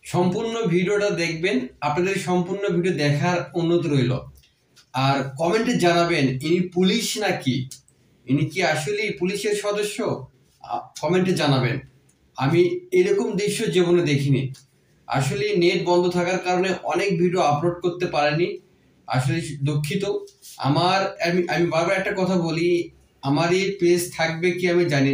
সম্পূর্ণ ভিডিওটা দেখবেন। আপনাদের সম্পূর্ণ ভিডিও দেখার অনুরোধ রইল। আর কমেন্টে জানাবেন ইনি পুলিশ নাকি, ইনি কি আসলেই পুলিশের সদস্য, কমেন্টে জানাবেন। আমি এরকম দৃশ্য জীবনে দেখিনি। আসলে নেট বন্ধ থাকার কারণে অনেক ভিডিও আপলোড করতে পারিনি, আসলে দুঃখিত। আমি বারবার একটা কথা বলি, আমার এই পেজ থাকবে কি আমি জানি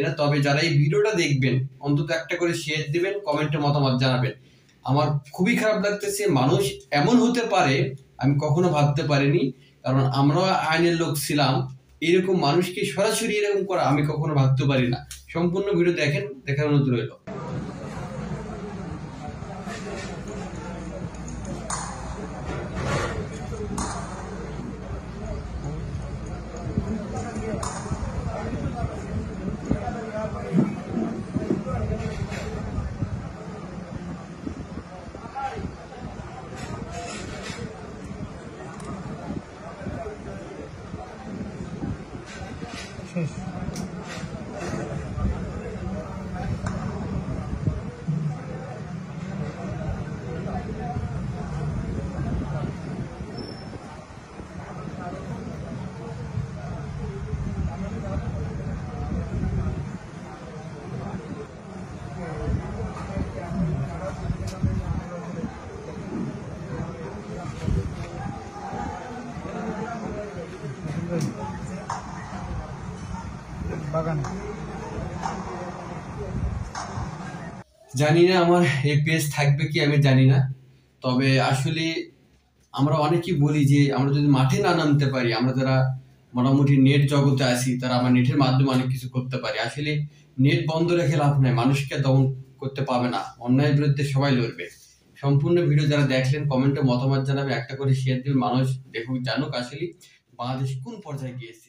না, তবে যারা এই ভিডিওটা দেখবেন অন্তত একটা করে শেয়ার দিবেন, কমেন্টে মতামত জানাবেন। আমার খুবই খারাপ লাগতেছে, মানুষ এমন হতে পারে আমি কখনো ভাবতে পারিনি। কারণ আমরা আইনের লোক ছিলাম, এরকম মানুষকে সরাসরি এরকম করা আমি কখনো ভাবতে পারি না। সম্পূর্ণ ভিডিও দেখেন, দেখার অনুরোধ রইল। জানি না আমার এই পেজ থাকবে কি আমি জানি না, তবে আসলে আমরা অনেকেই বলি যে আমরা যদি মাঠে না নামতে পারি, আমরা যারা মোটামুটি নেট জগতে আছি তারা আমরা নেটের মাধ্যমে অনেক কিছু করতে পারি। আসলে নেট বন্ধ রেখে লাভ নাই, মানুষকে দমন করতে পাবে না, অন্যায়ের বিরুদ্ধে সবাই লড়বে। সম্পূর্ণ ভিডিও যারা দেখলেন কমেন্টে মতামত জানাবে, একটা করে শেয়ার দিন, মানুষ দেখুক জানুক আসলে বাংলাদেশ কোন পর্যায়ে গিয়েছে।